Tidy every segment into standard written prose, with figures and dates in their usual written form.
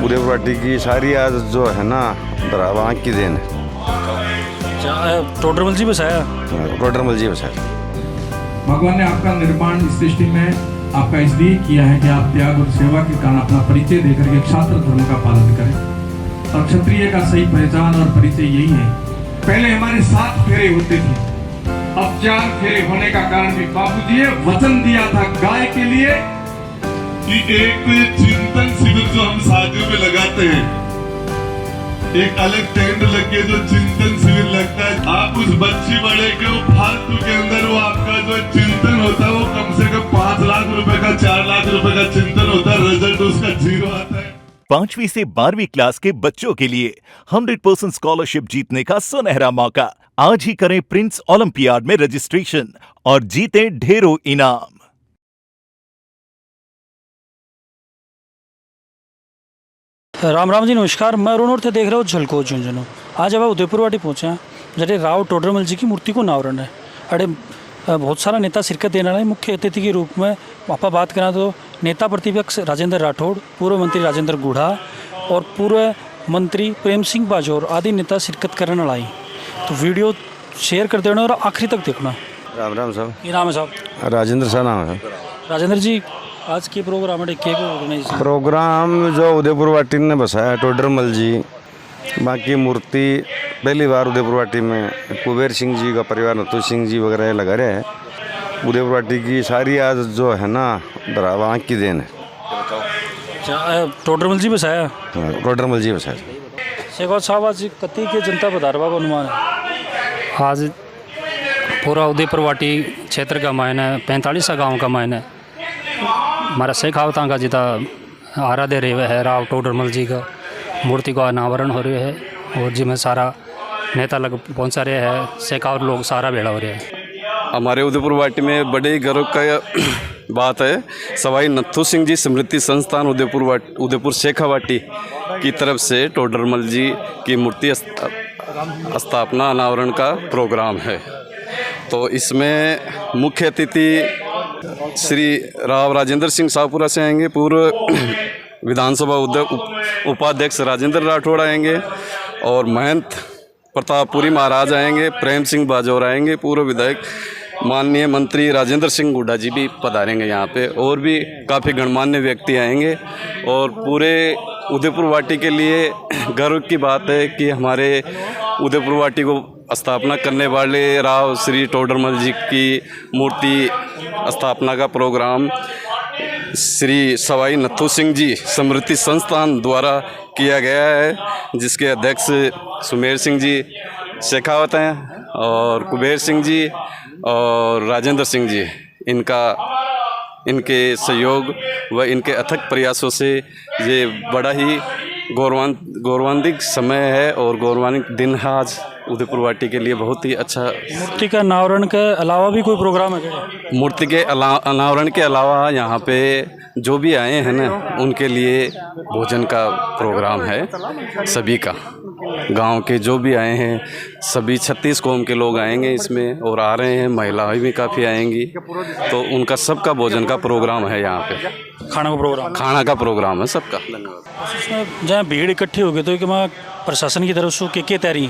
उदयपुर वाटी की सारी आज जो है ना आँख की देन है। टोडरमल जी बसाया। टोडरमल जी बसाया। भगवान ने आपका निर्माण इस सृष्टि में आपका इसलिए किया है कि आप त्याग और सेवा के कारण अपना परिचय देकर के क्षात्र धर्म का पालन करें। और क्षत्रिय का सही पहचान और परिचय यही है। पहले हमारे 7 फेरे होते थे, अब 4 फेरे होने का कारण भी बाबूजी ने वचन दिया था गाय के लिए कि एक तो ये चिंतन शिविर जो हम शादियों में लगाते हैं, एक अलग टेंट लग के जो चिंतन शिविर लगता है, आप उस बच्ची बड़े के वो फालतू के अंदर वो आपका जो चिंतन होता है वो कम से कम 5 लाख रुपए का 4 लाख रुपए का चिंतन होता है, रिजल्ट उसका 0 आता है। 5वीं से 12वीं क्लास के बच्चों के लिए 100% स्कॉलरशिप जीतने का सुनहरा मौका। आज ही करें प्रिंस ओलंपियाड में रजिस्ट्रेशन और जीते ढेरों इनाम। राम राम जी, नमस्कार। मैं अरुण और थे देख रहे हो झलको झुंझुनू। आज अब उदयपुर वाटी पहुँचे हैं जैसे राव टोडरमल जी की मूर्ति को अनावरण है। अरे बहुत सारा नेता शिरकत देने वाले मुख्य अतिथि के रूप में आप बात करें तो नेता प्रतिपक्ष राजेंद्र राठौड़, पूर्व मंत्री राजेंद्र गुढ़ा और पूर्व मंत्री प्रेम सिंह बाजौर आदि नेता शिरकत करने वाला। तो वीडियो शेयर कर देना और आखिरी तक देखना। राम राम साहब। ये नाम है साहब? राजेंद्र साहब नाम है। राजेंद्र जी, आज के प्रोग्राम है प्रोग्राम जो उदयपुर वाटी ने बसाया टोडरमल जी, बाकी मूर्ति पहली बार उदयपुर वाटी में कुबेर सिंह जी का परिवार, नथु सिंह जी वगैरह लगा रहे हैं। उदयपुर वाटी की सारी आज जो है ना आँख की देन है। टोडरमल जी बसाया। टोडरमल जी बसाया। शेखौत साहब, आज कति के जनता पधारवा का अनुमान है? आज पूरा उदयपुर वाटी क्षेत्र का मायने 45 गांव का मायने हमारा शेखावता का जिता आराध्य रहे है राव टोडरमल जी का मूर्ति का अनावरण हो रहा है और जिसमें सारा नेता लग पहुँचा रहे हैं, शेखावत लोग सारा भेड़ा हो रहे हैं। हमारे उदयपुर वाटी में बड़े गर्व का बात है, सवाई नथु सिंह जी स्मृति संस्थान उदयपुर शेखावाटी की तरफ से टोडरमल जी की मूर्ति स्थापना अनावरण का प्रोग्राम है। तो इसमें मुख्य अतिथि श्री राव राजेंद्र सिंह शाहपुरा से आएंगे, पूर्व विधानसभा उपाध्यक्ष राजेंद्र राठौड़ आएंगे और महंत प्रतापपुरी महाराज आएंगे, प्रेम सिंह बाजौर आएंगे, पूर्व विधायक माननीय मंत्री राजेंद्र सिंह गुड्डा जी भी पधारेंगे यहाँ पे, और भी काफ़ी गणमान्य व्यक्ति आएंगे। और पूरे उदयपुर वाटी के लिए गर्व की बात है कि हमारे उदयपुर वाटी को स्थापना करने वाले राव श्री टोडरमल जी की मूर्ति स्थापना का प्रोग्राम श्री सवाई नथु सिंह जी स्मृति संस्थान द्वारा किया गया है, जिसके अध्यक्ष सुमेर सिंह जी शेखावत हैं और कुबेर सिंह जी और राजेंद्र सिंह जी। इनके सहयोग व इनके अथक प्रयासों से ये बड़ा ही गौरवान्वित समय है और गौरवान्वित दिन है आज उदयपुर वाटी के लिए। बहुत ही अच्छा। मूर्ति का अनावरण के अलावा भी कोई प्रोग्राम है क्या? मूर्ति के अनावरण के अलावा यहाँ पे जो भी आए हैं ना उनके लिए भोजन का प्रोग्राम है। सभी का गांव के जो भी आए हैं सभी 36 कौम के लोग आएंगे इसमें, और आ रहे हैं महिलाएं भी काफ़ी आएंगी, तो उनका सबका भोजन का प्रोग्राम है यहाँ पे। खाना का प्रोग्राम है सबका। जहाँ भीड़ इकट्ठी हो गई तो कि मैं प्रशासन की तरफ से क्या तैयारी?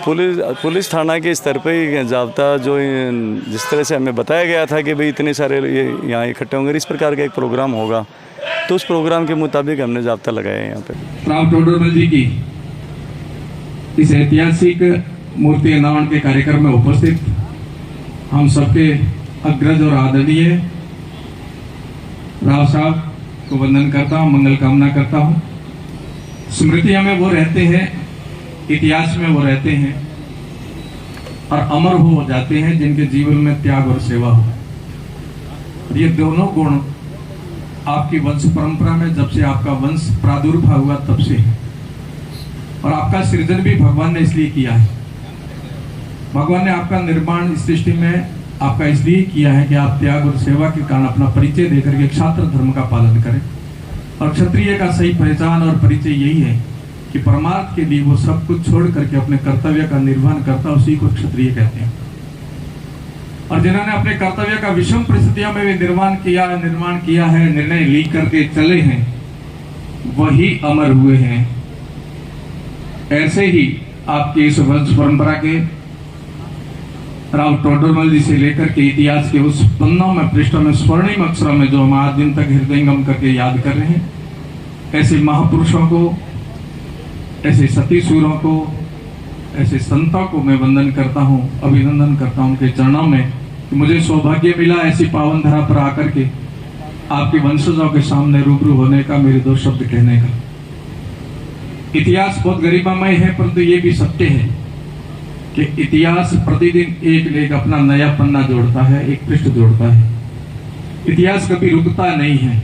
पुलिस थाना के स्तर पे ही जाब्ता जो जिस तरह से हमें बताया गया था कि भाई इतने सारे ये यहाँ इकट्ठे होंगे, इस प्रकार का एक प्रोग्राम होगा, तो उस प्रोग्राम के मुताबिक हमने जाब्ता लगाया है यहाँ पे। राव टोडरमल जी की इस ऐतिहासिक मूर्ति अनावरण के कार्यक्रम में उपस्थित हम सबके अग्रज और आदरणीय राव साहब को वंदन करता हूँ, मंगल कामना करता हूँ। स्मृतियाँ में वो रहते हैं, इतिहास में वो रहते हैं और अमर हो जाते हैं जिनके जीवन में त्याग और सेवा हो। ये दोनों गुण आपकी वंश परंपरा में जब से आपका वंश प्रादुर्भाव हुआ तब से, और आपका सृजन भी भगवान ने इसलिए किया है। भगवान ने आपका निर्माण इस सृष्टि में आपका इसलिए किया है कि आप त्याग और सेवा के कारण अपना परिचय देकर के क्षात्र धर्म का पालन करें। और क्षत्रिय का सही पहचान और परिचय यही है कि परमार्थ के लिए वो सब कुछ छोड़ करके अपने कर्तव्य का निर्वहन करता, उसी को क्षत्रिय कहते हैं। और जिन्होंने अपने कर्तव्य का विषम परिस्थितियों में भी निर्माण किया है, निर्णय ली करके चले हैं, वही अमर हुए हैं। ऐसे ही आपकी इस वंश परंपरा के राव टोडरमल जी से लेकर के इतिहास के उस पन्नों में, पृष्ठों में, स्वर्णिम अक्षरों में जो हम आज दिन तक हृदयंगम करके याद कर रहे हैं, ऐसे महापुरुषों को, ऐसे सती सूरों को, ऐसे संतों को मैं वंदन करता हूँ, अभिनंदन करता हूँ उनके चरणों में कि मुझे सौभाग्य मिला ऐसी पावन धरा पर आकर के आपके वंशजों के सामने रूबरू होने का, मेरे दो शब्द कहने का। इतिहास बहुत गरिमामय है, परंतु ये भी सत्य है कि इतिहास प्रतिदिन एक न एक अपना नया पन्ना जोड़ता है, एक पृष्ठ जोड़ता है। इतिहास कभी रुकता नहीं है।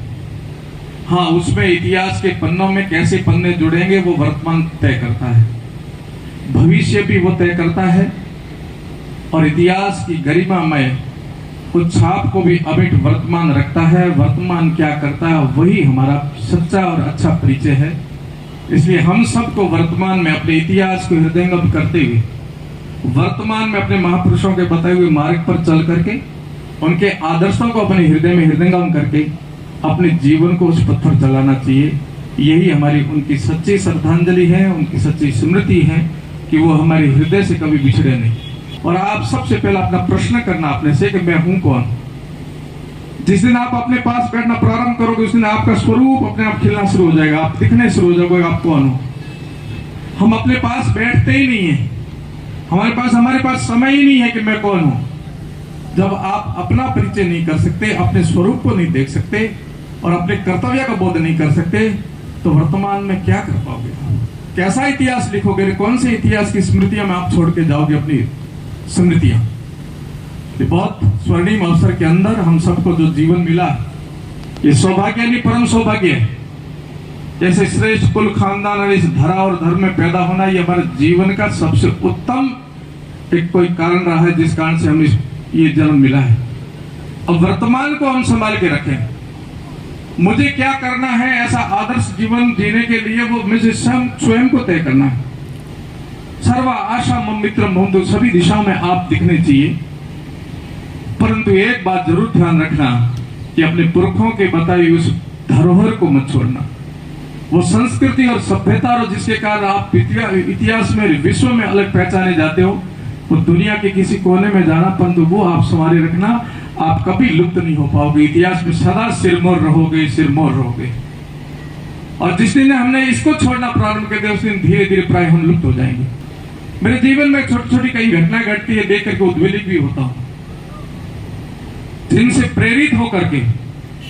हाँ, उसमें इतिहास के पन्नों में कैसे पन्ने जुड़ेंगे वो वर्तमान तय करता है, भविष्य भी वो तय करता है, और इतिहास की गरिमामय उस छाप को भी अमिट वर्तमान रखता है। वर्तमान क्या करता है वही हमारा सच्चा और अच्छा परिचय है। इसलिए हम सबको वर्तमान में अपने इतिहास को हृदयंगम करते हुए, वर्तमान में अपने महापुरुषों के बताए हुए मार्ग पर चल करके, उनके आदर्शों को अपने हृदय में हृदयंगम करके अपने जीवन को उस पथ पर चलाना चाहिए। यही हमारी उनकी सच्ची श्रद्धांजलि है, उनकी सच्ची स्मृति है कि वो हमारे हृदय से कभी बिछड़े नहीं। और आप सबसे पहला अपना प्रश्न करना अपने से कि मैं हूं कौन। जिस दिन आप अपने पास बैठना प्रारंभ करोगे उस दिन आपका स्वरूप अपने आप खिलना शुरू हो जाएगा, आप दिखने शुरू हो जाओगे आप कौन हो। हम अपने पास बैठते ही नहीं है, हमारे पास समय ही नहीं है कि मैं कौन हूं। जब आप अपना परिचय नहीं कर सकते, अपने स्वरूप को नहीं देख सकते और अपने कर्तव्य का बोध नहीं कर सकते, तो वर्तमान में क्या कर पाओगे? कैसा इतिहास लिखोगे? कौन से इतिहास की स्मृतियां में आप छोड़ के जाओगे अपनी स्मृतियां? ये बहुत स्वर्णिम अवसर के अंदर हम सबको जो जीवन मिला, ये सौभाग्य नहीं परम सौभाग्य है। जैसे श्रेष्ठ कुल खानदान और इस धरा और धर्म में पैदा होना, ये हमारे जीवन का सबसे उत्तम एक कोई कारण रहा है जिस कारण से हमें ये जन्म मिला है। अब वर्तमान को हम संभाल के रखें। मुझे क्या करना है, ऐसा आदर्श जीवन जीने के लिए वो मुझे स्वयं को तय करना है। सर्व आशा मम मित्र मम, तो सभी दिशाओं में आप दिखने चाहिए, परंतु एक बात जरूर ध्यान रखना कि अपने पुरखों के बताई उस धरोहर को मत छोड़ना। वो संस्कृति और सभ्यता और जिसके कारण आप इतिहास में, विश्व में अलग पहचाने जाते हो, वो दुनिया के किसी कोने में जाना, परंतु वो आप संभाले रखना। आप कभी लुप्त नहीं हो पाओगे, इतिहास में सदा सिरमौर रहोगे, सिरमौर रहोगे। और जिस दिन हमने इसको छोड़ना प्रारंभ कर दिया उस दिन धीरे धीरे प्राय हम लुप्त हो जाएंगे। मेरे जीवन में छोटी छोटी कई घटनाएं घटती है, देख करके उद्वेलित भी होता हूं, जिनसे प्रेरित होकर के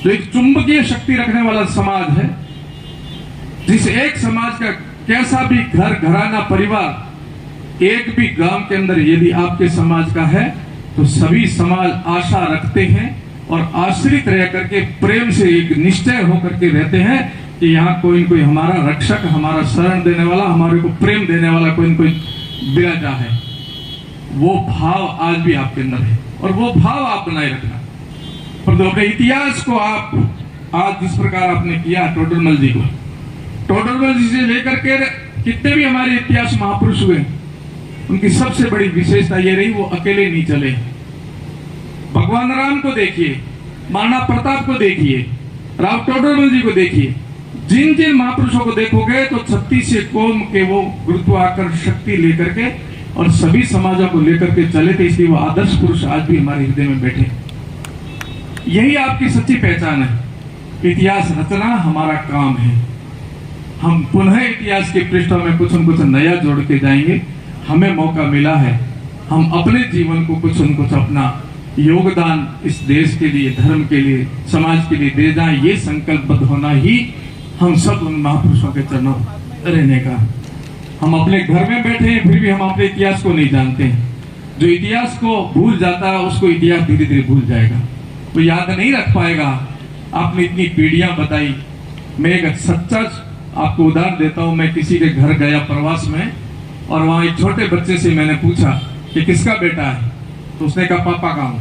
जो एक चुंबकीय शक्ति रखने वाला समाज है, जिस एक समाज का कैसा भी घर घराना परिवार, एक भी गांव के अंदर यदि आपके समाज का है तो सभी समाज आशा रखते हैं और आश्रित रह करके प्रेम से एक निश्चय होकर के रहते हैं कि यहाँ कोई न कोई हमारा रक्षक, हमारा शरण देने वाला, हमारे को प्रेम देने वाला कोई न कोई विराजा है। वो भाव आज भी आपके अंदर है और वो भाव आप बनाए रखना। पर अपने इतिहास को आप आज जिस प्रकार आपने किया टोडरमल जी को, टोडरमल जी से लेकर के कितने भी हमारे इतिहास महापुरुष हुए, उनकी सबसे बड़ी विशेषता ये रही वो अकेले नहीं चले। भगवान राम को देखिए, महाराणा प्रताप को देखिए, राव टोडरमल जी को देखिए, जिन जिन महापुरुषों को देखोगे तो 36 कोम के वो गुरुत्वाकर्षण शक्ति लेकर के और सभी समाजों को लेकर के चले थे। इसलिए वो आदर्श पुरुष आज भी हमारे हृदय में बैठे। यही आपकी सच्ची पहचान है। इतिहास रचना हमारा काम है। हम पुनः इतिहास के पृष्ठों में कुछ न कुछ नया जोड़ के जाएंगे। हमें मौका मिला है, हम अपने जीवन को कुछ न कुछ अपना योगदान इस देश के लिए, धर्म के लिए, समाज के लिए दे जाएं। ये संकल्पबद्ध होना ही हम सब उन महापुरुषों के चरणों रहने का। हम अपने घर में बैठे हैं फिर भी हम अपने इतिहास को नहीं जानते हैं। जो इतिहास को भूल जाता है उसको इतिहास धीरे धीरे भूल जाएगा, वो याद नहीं रख पाएगा। आपने इतनी पीढ़ियां बताई। मैं एक सच्चा आपको उदाहरण देता हूं। मैं किसी के घर गया प्रवास में और वहां एक छोटे बच्चे से मैंने पूछा कि किसका बेटा है, तो उसने कहा पापा का हूं।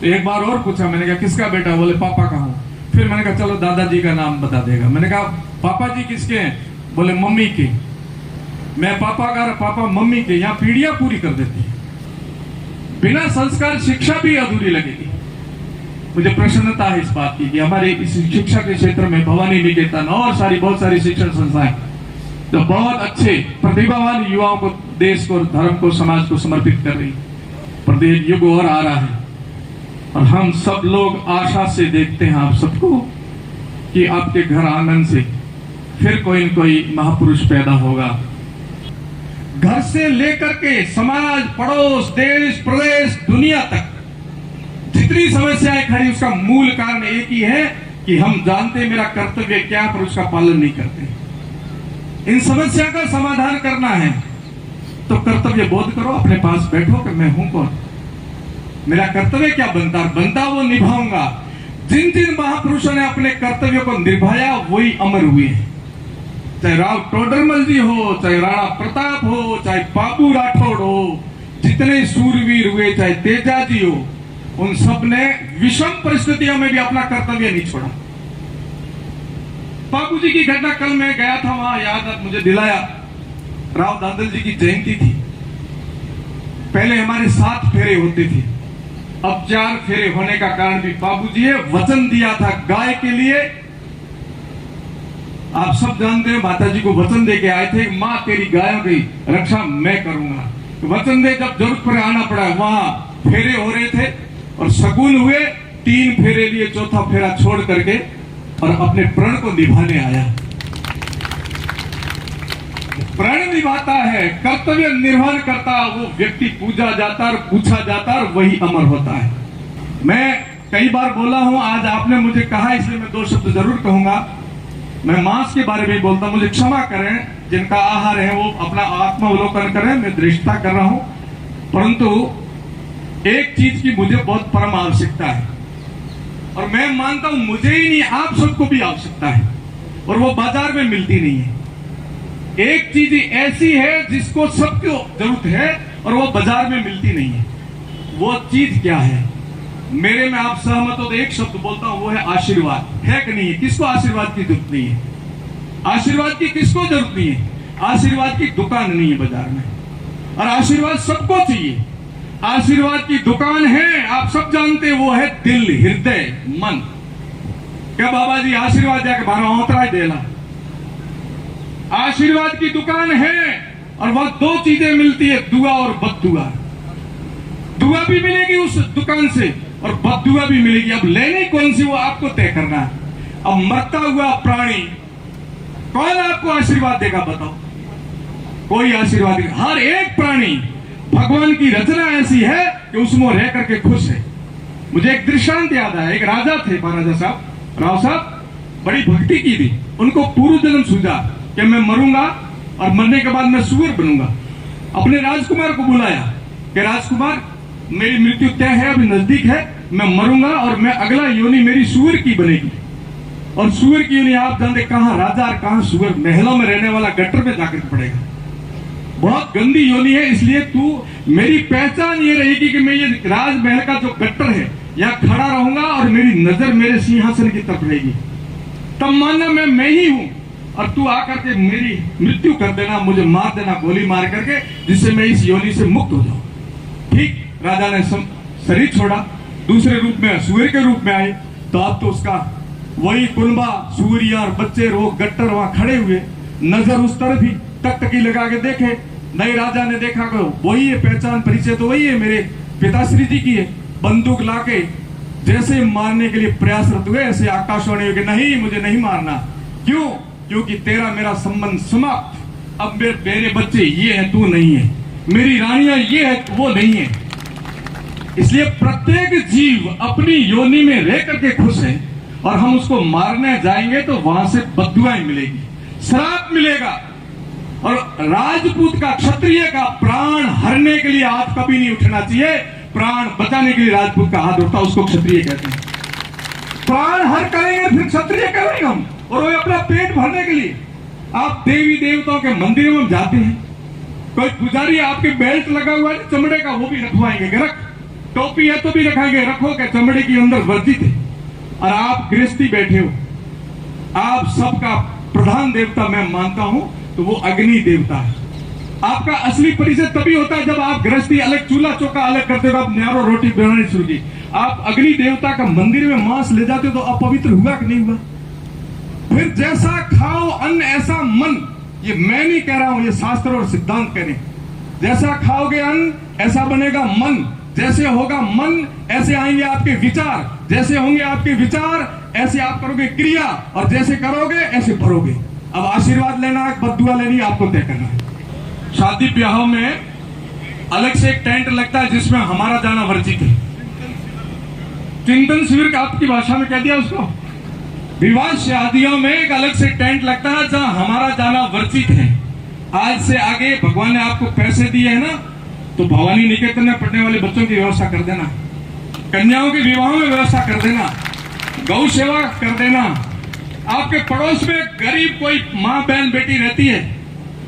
तो एक बार और पूछा, मैंने कहा किसका बेटा, बोले पापा का हूं। फिर मैंने कहा चलो दादाजी का नाम बता देगा। मैंने कहा पापा जी किसके हैं, बोले मम्मी के। मैं पापा का, पापा मम्मी के। यहाँ पीढ़ियां पूरी कर देती है। बिना संस्कार शिक्षा भी अधूरी लगेगी। मुझे प्रसन्नता है इस बात की कि हमारे इस शिक्षा के क्षेत्र में भवानी निकेतन और बहुत सारी शिक्षण संस्थाएं तो बहुत अच्छे प्रतिभावान युवाओं को, देश को, धर्म को, समाज को समर्पित कर रही। प्रत्येक युग और आ रहा है और हम सब लोग आशा से देखते हैं आप सबको कि आपके घर आंगन से फिर कोई न कोई महापुरुष पैदा होगा। घर से लेकर के समाज, पड़ोस, देश, प्रदेश, दुनिया तक जितनी समस्याएं खड़ी, उसका मूल कारण एक ही है कि हम जानते हैं मेरा कर्तव्य क्या, पर उसका पालन नहीं करते। इन समस्या का समाधान करना है तो कर्तव्य बोध करो, अपने पास बैठो कि मैं हूं कौन, मेरा कर्तव्य क्या बनता वो निभाऊंगा। जिन जिन महापुरुषों ने अपने कर्तव्यों को निभाया वही अमर हुए हैं, चाहे राव टोडरमल जी हो, चाहे राणा प्रताप हो, चाहे बाबू राठौड़ हो, जितने सूरवीर हुए, चाहे तेजाजी हो, उन सब ने विषम परिस्थितियों में भी अपना कर्तव्य नहीं छोड़ा। बाबू जी की घटना कल मैं गया था, वहां याद मुझे दिलाया, राव दांदल जी की जयंती थी। पहले हमारे 7 फेरे होते थे, अब 4 फेरे होने का कारण भी बाबूजी ने वचन दिया था गाय के लिए। आप सब जानते हैं माता जी को वचन दे के आए थे, मां तेरी गायों की रक्षा मैं करूंगा। तो वचन दे जब जरूरत पड़े आना पड़ा, वहां फेरे हो रहे थे और शगुन हुए, 3 फेरे लिए, 4था फेरा छोड़ करके और अपने प्रण को निभाने आया। प्रण निभाता है, कर्तव्य निर्वहन करता, वो व्यक्ति पूजा जाता और पूछा जाता और वही अमर होता है। मैं कई बार बोला हूं, आज आपने मुझे कहा इसलिए मैं 2 शब्द जरूर कहूंगा। मैं मांस के बारे में बोलता, मुझे क्षमा करें, जिनका आहार है वो अपना आत्मावलोकन करें, मैं दृष्टता कर रहा हूं। परंतु एक चीज की मुझे बहुत परम आवश्यकता है और मैं मानता हूं मुझे ही नहीं, आप सबको भी आवश्यकता है और वो बाजार में मिलती नहीं है। एक चीज ऐसी है जिसको सबको जरूरत है और वो बाजार में मिलती नहीं है। वो चीज क्या है? मेरे में आप सहमत हो तो एक शब्द बोलता हूं, वो है आशीर्वाद। है कि नहीं है? किसको आशीर्वाद की जरूरत नहीं है? आशीर्वाद की किसको जरूरत नहीं है? आशीर्वाद की दुकान नहीं है बाजार में और आशीर्वाद सबको चाहिए। आशीर्वाद की दुकान है, आप सब जानते हैं, वो है दिल, हृदय, मन। क्या बाबा जी आशीर्वाद जाके 12 औतरा देला। आशीर्वाद की दुकान है और वह 2 चीजें मिलती है, दुआ और बद्दुआ। दुआ भी मिलेगी उस दुकान से और बद्दुआ भी मिलेगी। अब लेनी कौन सी वो आपको तय करना है। अब मरता हुआ प्राणी कौन आपको आशीर्वाद देगा बताओ? कोई आशीर्वाद नहीं। हर एक प्राणी, भगवान की रचना ऐसी है कि उसमें रह करके खुश है। मुझे एक दृष्टांत याद आया, एक राजा थे, महाराजा साहब, राव साहब, बड़ी भक्ति की थी। उनको पूर्व जन्म सूझा कि मैं मरूंगा और मरने के बाद मैं सूअर बनूंगा। अपने राजकुमार को बुलाया कि राजकुमार मेरी मृत्यु तय है, अभी नजदीक है, मैं मरूंगा और मैं अगला योनि मेरी सूअर की बनेगी। और सूअर की योनि आप जानते कहां राजा और कहां सूअर, महलों में रहने वाला गट्टर में जाकर पड़ेगा। बहुत गंदी योनि है, इसलिए तू, मेरी पहचान ये रहेगी कि मैं ये राजमहल का जो गट्टर है यहाँ खड़ा रहूंगा और मेरी नजर मेरे सिंहासन की तरफ रहेगी। तब मानना मैं ही हूं और तू आकर के मेरी मृत्यु कर देना, मुझे मार देना गोली मार करके, जिससे मैं इस योनि से मुक्त हो जाऊं। ठीक, राजा ने शरीर छोड़ा, दूसरे रूप में सूअर के रूप में आए, तो अब तो उसका वही कुनबा, सूअरिया और बच्चे, वो गट्टर वहां खड़े हुए, नजर उस तरफ ही, टकटकी लगा के देखे। नए राजा ने देखा कि वही है, पहचान परिचय तो वही है, मेरे पिताश्री जी की है। बंदूक लाके जैसे मारने के लिए प्रयासरत हुए, ऐसे आकाशवाणी हुई कि नहीं, मुझे नहीं मारना। क्यों? क्योंकि तेरा मेरा संबंध समाप्त। अब मेरे बच्चे ये है, तू नहीं है, मेरी रानियां ये है, वो नहीं है। इसलिए प्रत्येक जीव अपनी योनि में रह करके खुश है और हम उसको मारने जाएंगे तो वहां से बद्दुआएं मिलेगी, श्राप मिलेगा। और राजपूत का, क्षत्रिय का प्राण हरने के लिए हाथ कभी नहीं उठना चाहिए। प्राण बचाने के लिए राजपूत का हाथ उठता, उसको क्षत्रिय कहते हैं। प्राण हर करेंगे फिर क्षत्रिय करेंगे हम, और वो अपना पेट भरने के लिए। आप देवी देवताओं के मंदिरों में जाते हैं, कोई पुजारी आपके बेल्ट लगा हुआ है चमड़े का, वो भी रखवाएंगे, रख। टोपी है तो भी रखेंगे, रखो के चमड़े के अंदर वर्जित है। और आप गृहस्थी बैठे हो, आप सबका प्रधान देवता मैं मानता हूं तो वो अग्नि देवता है। आपका असली परिचय तभी होता है जब आप गृहस्थी अलग, चूल्हा चौका अलग करते हो, आप न्यारो रोटी बनानी शुरू की। आप अग्नि देवता का मंदिर में मांस ले जाते हो तो अपवित्र हुआ कि नहीं हुआ? फिर जैसा खाओ अन्न ऐसा मन, ये मैं नहीं कह रहा हूं, ये शास्त्र और सिद्धांत कह रहे हैं। जैसा खाओगे अन्न ऐसा बनेगा मन, जैसे होगा मन ऐसे आएंगे आपके विचार, जैसे होंगे आपके विचार ऐसे आप करोगे क्रिया, और जैसे करोगे ऐसे भरोगे। अब आशीर्वाद लेना है, बद्दुआ लेनी आपको तय करना है। शादी ब्याहों में अलग से एक टेंट लगता है जिसमें हमारा जाना वर्जित है। चिंतन शिविर का आपकी भाषा में कह दिया उसको। विवाह शादियों में एक अलग से टेंट लगता है जहां हमारा जाना वर्जित है। आज से आगे भगवान ने आपको पैसे दिए है ना, तो भवानी निकेतन में पढ़ने वाले बच्चों की व्यवस्था कर देना, कन्याओं के विवाहों में व्यवस्था कर देना, गौ सेवा कर देना। आपके पड़ोस में गरीब कोई माँ बहन बेटी रहती है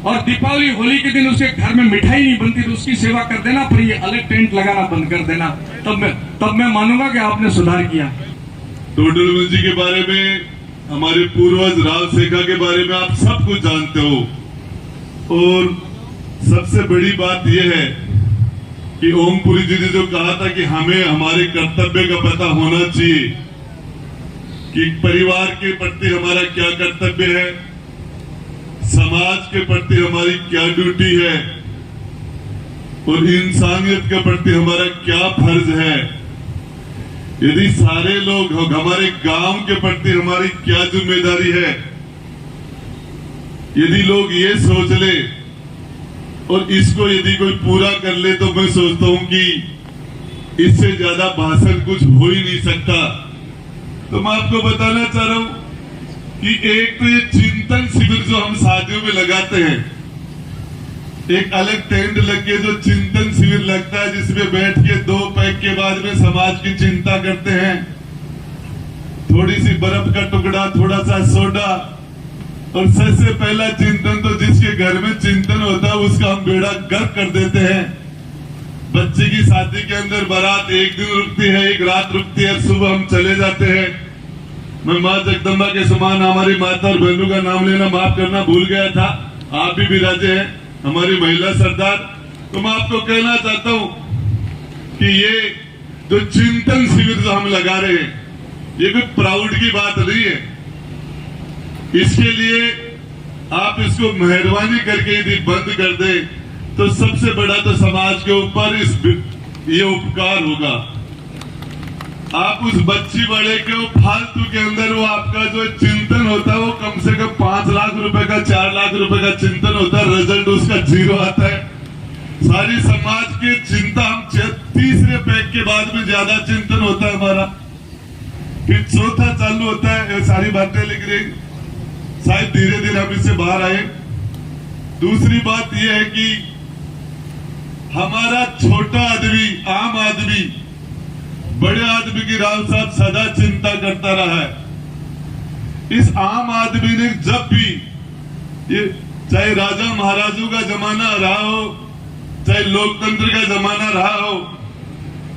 और दीपावली होली के दिन उसके घर में मिठाई नहीं बनती तो उसकी सेवा कर देना, पर ये अलग टेंट लगाना बंद कर देना। तब मैं मानूंगा कि आपने सुधार किया। टोडरमल जी के बारे में, हमारे पूर्वज राव सेखा के बारे में आप सब कुछ जानते हो, और सबसे बड़ी बात यह है कि ओमपुरी जी ने जो कहा था कि हमें हमारे कर्तव्य का पता होना चाहिए कि परिवार के प्रति हमारा क्या कर्तव्य है, समाज के प्रति हमारी क्या ड्यूटी है, और इंसानियत के प्रति हमारा क्या फर्ज है। यदि सारे लोग, हमारे गांव के प्रति हमारी क्या जिम्मेदारी है, यदि लोग ये सोच ले और इसको यदि कोई पूरा कर ले, तो मैं सोचता हूं कि इससे ज्यादा भाषण कुछ हो ही नहीं सकता। तो मैं आपको बताना चाह रहा हूं कि एक तो ये चिंतन शिविर जो हम शादियों में लगाते हैं, एक अलग टेंट लग के जो चिंतन शिविर लगता है जिसमें बैठ के 2 पैक के बाद में समाज की चिंता करते हैं, थोड़ी सी बर्फ का टुकड़ा, थोड़ा सा सोडा, और सबसे पहला चिंतन तो जिसके घर में चिंतन होता है उसका हम बेड़ा गर्क कर देते हैं। बच्चे की शादी के अंदर बारात एक दिन रुकती है, एक रात रुकती है, सुबह हम चले जाते हैं। मैं माँ जगदम्बा के समान हमारी माता और बहनों का नाम लेना माफ करना भूल गया था, आप भी विराजे हैं हमारी महिला सरदार। तो मैं आपको कहना चाहता हूं कि ये जो चिंतन शिविर जो हम लगा रहे हैं, ये कोई प्राउड की बात नहीं है। इसके लिए आप इसको मेहरबानी करके यदि बंद कर दे तो सबसे बड़ा तो समाज के ऊपर ये उपकार होगा। आप उस बच्ची बड़े के फालतू के अंदर वो आपका जो चिंतन होता है वो कम से कम 5 लाख रुपए का, 4 लाख रुपए का चिंतन होता है, रिजल्ट उसका 0 आता है। सारी समाज की चिंता हम तीसरे पैक के बाद में ज्यादा चिंतन होता है हमारा, फिर चौथा चालू होता है। ये सारी बातें लिख रही, शायद धीरे धीरे हम इससे बाहर आए। दूसरी बात यह है कि हमारा छोटा आदमी, आम आदमी, बड़े आदमी की राव साहब सदा चिंता करता रहा है। इस आम आदमी ने जब भी, ये चाहे राजा महाराजों का जमाना रहा हो, चाहे लोकतंत्र का जमाना रहा हो,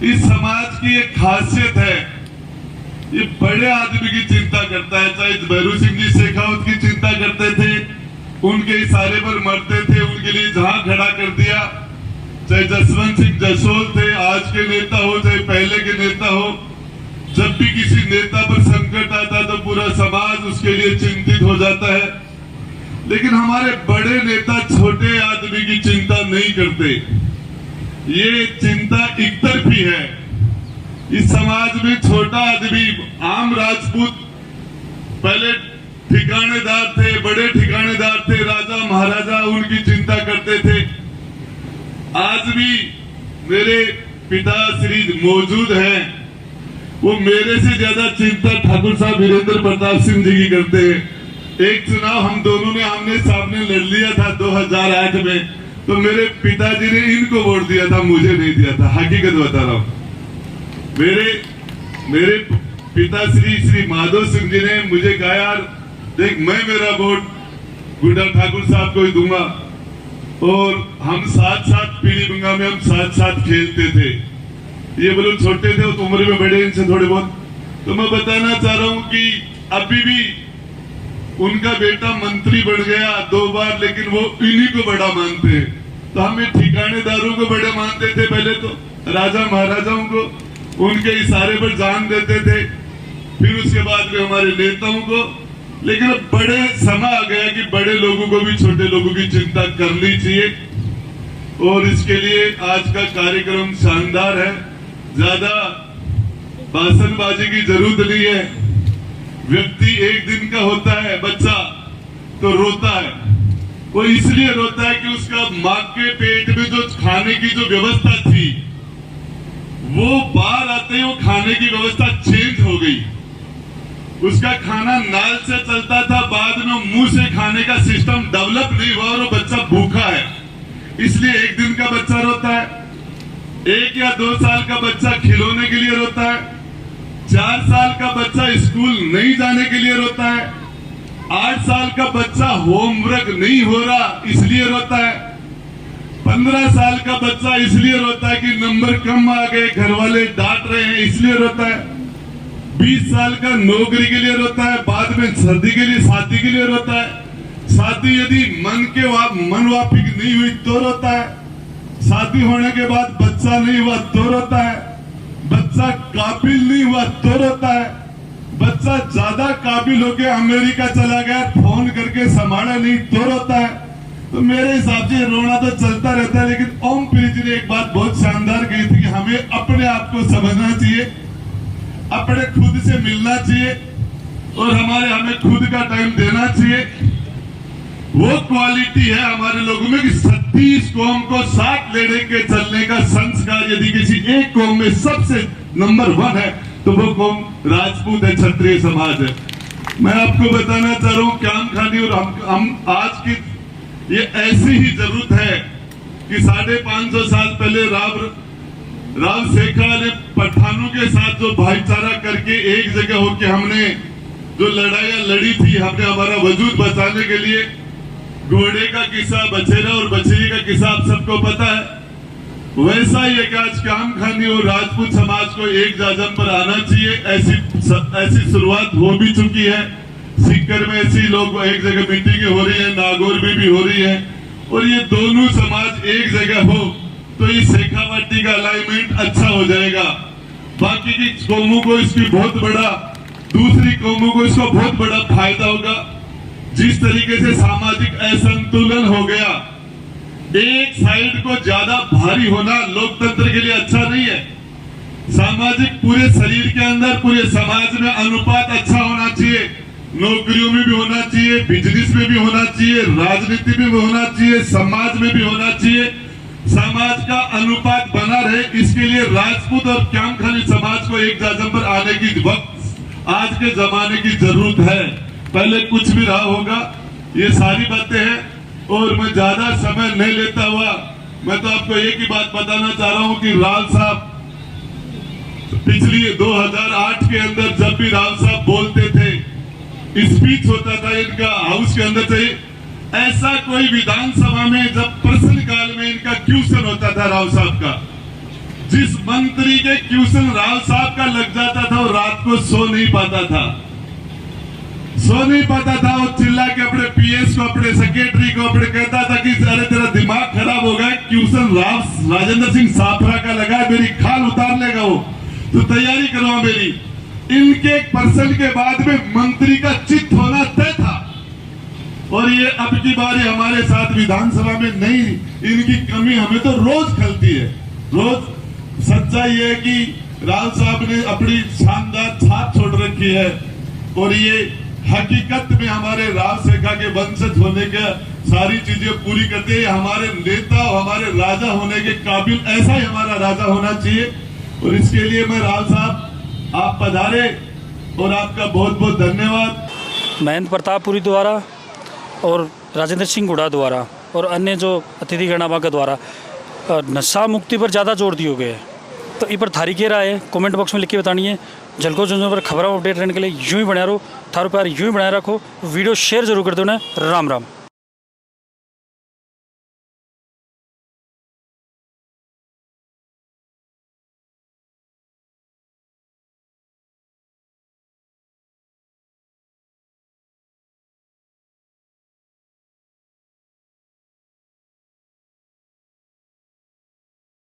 इस समाज की एक खासियत है, ये बड़े आदमी की चिंता करता है। चाहे भैरू सिंह जी शेखावत की चिंता करते थे, उनके इशारे पर मरते थे, उनके लिए जहां खड़ा कर दिया। चाहे जसवंत सिंह जसोल थे, आज के नेता हो चाहे पहले के नेता हो, जब भी किसी नेता पर संकट आता तो पूरा समाज उसके लिए चिंतित हो जाता है। लेकिन हमारे बड़े नेता छोटे आदमी की चिंता नहीं करते। ये चिंता एक तरफी है। इस समाज में छोटा आदमी, आम राजपूत पहले ठिकानेदार थे, बड़े ठिकानेदार थे, राजा महाराजा उनकी चिंता करते थे। आज भी मेरे पिता श्री मौजूद हैं, वो मेरे से ज्यादा चिंता ठाकुर साहब वीरेंद्र प्रताप सिंह जी की करते हैं। एक चुनाव हम दोनों ने आमने सामने लड़ लिया था 2008 में, तो मेरे पिताजी ने इनको वोट दिया था, मुझे नहीं दिया था। हकीकत बता रहा हूं। मेरे पिताश्री श्री माधव सिंह जी ने मुझे कहा, यार देख, मैं मेरा वोट गुड्डा ठाकुर साहब को ही दूंगा, और हम साथ साथ पीली बंगा में हम साथ साथ खेलते थे। ये बोलो छोटे थे, तो उम्र में बड़े इनसे थोड़े बहुत। तो मैं बताना चाह रहा हूं कि अभी भी उनका बेटा मंत्री बन गया 2 बार, लेकिन वो इन्हीं को बड़ा मानते हैं। तो हमें ठिकानेदारों को बड़े मानते थे, पहले तो राजा महाराजाओं को, उनके इशारे पर जान देते थे, फिर उसके बाद में हमारे नेताओं को। लेकिन अब बड़े समय आ गया कि बड़े लोगों को भी छोटे लोगों की चिंता करनी चाहिए, और इसके लिए आज का कार्यक्रम शानदार है। ज्यादा भाषणबाजी की जरूरत नहीं है। व्यक्ति एक दिन का होता है, बच्चा तो रोता है, वो इसलिए रोता है कि उसका मां के पेट में जो खाने की जो व्यवस्था थी, वो बाहर आते ही वो खाने की व्यवस्था चेंज हो गई। उसका खाना नाल से चलता था, बाद में मुंह से खाने का सिस्टम डेवलप नहीं हुआ और वो बच्चा भूखा है, इसलिए एक दिन का बच्चा रोता है। 1 या 2 साल का बच्चा खिलौने के लिए रोता है, 4 साल का बच्चा स्कूल नहीं जाने के लिए रोता है, 8 साल का बच्चा होमवर्क नहीं हो रहा इसलिए रोता है, 15 साल का बच्चा इसलिए रोता है कि नंबर कम आ गए, घर वाले डांट रहे हैं इसलिए रोता है, 20 साल का नौकरी के लिए रोता है, बाद में शादी के लिए रोता है, शादी यदि मन वाफिक नहीं हुई तो रोता है, शादी होने के बाद बच्चा नहीं हुआ तो रोता है, बच्चा काबिल नहीं हुआ तो रोता है, बच्चा ज्यादा काबिल होके अमेरिका चला गया, फोन करके संभाला नहीं तो रोता है। तो मेरे हिसाब से रोना तो चलता रहता है, लेकिन ओम पुरी जी ने एक बात बहुत शानदार कही थी कि हमें अपने आप को समझना चाहिए, अपने खुद से मिलना चाहिए, और हमें खुद का टाइम देना चाहिए। वो क्वालिटी है हमारे लोगों में कि 36 कौम को साथ ले के चलने का संस्कार यदि किसी एक कौम में सबसे नंबर 1 है तो वो कौम राजपूत है, क्षत्रिय समाज है। मैं आपको बताना चाह रहा हूँ क्याम खानी और हम आज की ये ऐसी ही जरूरत है कि 550 साल पहले राव शेखा ने पठानों के साथ जो भाईचारा करके एक जगह होकर हमने जो लड़ाइयां लड़ी थी, हमने हमारा वजूद बचाने के लिए, घोड़े का किस्सा, बछेरा और बछेरी का किस्सा आप सबको पता है। वैसा ही एक आज क्याम खानी और राजपूत समाज को एक जाजम पर आना चाहिए। ऐसी शुरुआत हो भी चुकी है। सीकर में ऐसी लोग एक जगह मीटिंगें हो रही है, नागौर में भी हो रही है, और ये दोनों समाज एक जगह हो तो ये शेखावाटी का अलाइनमेंट अच्छा हो जाएगा। बाकी की कौमों को इसकी बहुत बड़ा, दूसरी कौमों को इसका बहुत बड़ा फायदा होगा। जिस तरीके से सामाजिक असंतुलन हो गया, एक साइड को ज्यादा भारी होना लोकतंत्र के लिए अच्छा नहीं है। सामाजिक पूरे शरीर के अंदर, पूरे समाज में अनुपात अच्छा होना चाहिए, नौकरियों में भी होना चाहिए, बिजनेस में भी होना चाहिए, राजनीति में भी होना चाहिए, समाज में भी होना चाहिए। समाज का अनुपात बना रहे, इसके लिए राजपूत और क्याम खानी समाज को एक जाजम पर आने की वक्त आज के जमाने की जरूरत है। पहले कुछ भी रहा होगा, ये सारी बातें हैं, और मैं ज्यादा समय नहीं लेता हुआ मैं तो आपको एक ही बात बताना चाह रहा हूं कि राव साहब पिछली 2008 के अंदर जब भी राव साहब बोलते थे, स्पीच होता था इनका हाउस के अंदर से, ऐसा कोई विधानसभा में जब प्रश्नकाल में इनका क्वेश्चन होता था राव साहब का, जिस मंत्री के क्वेश्चन राव साहब का लग जाता था वो रात को सो नहीं पाता था। वो चिल्ला के अपने पीएस को, अपने सेक्रेटरी को, अपने कहता था कि अरे तेरा दिमाग खराब हो गया, क्वेश्चन राजेंद्र सिंह साफरा का लगा है, मेरी खाल उतार लेगा वो, तो तैयारी करवा मेरी। इनके पर्सन के बाद में मंत्री का चित्त होना तय था, और ये अब की बारी हमारे साथ विधानसभा में नहीं, इनकी कमी हमें तो रोज खलती है। रोज सच्चाई है कि राव साहब ने अपनी शानदार छाप छोड़ रखी है, और ये हकीकत में हमारे राव शेखा के वंशज होने के सारी चीजें पूरी करते हैं। हमारे नेता और हमारे राजा होने के काबिल ऐसा ही हमारा राजा होना चाहिए, और इसके लिए मैं राव साहब आप पधारे और आपका बहुत बहुत धन्यवाद। महेंद्र प्रतापपुरी द्वारा और राजेंद्र सिंह गुड़ा द्वारा और अन्य जो अतिथि गणमान्य के द्वारा नशा मुक्ति पर ज़्यादा जोर दिए गए, तो इस पर थारी के राय है कमेंट बॉक्स में लिख के बतानी है। झलको झुंझुनू पर खबरों अपडेट रहने के लिए यूं ही बना रहो, थारो प्यार यूं ही बनाए रखो, वीडियो शेयर जरूर कर दो ना। राम राम।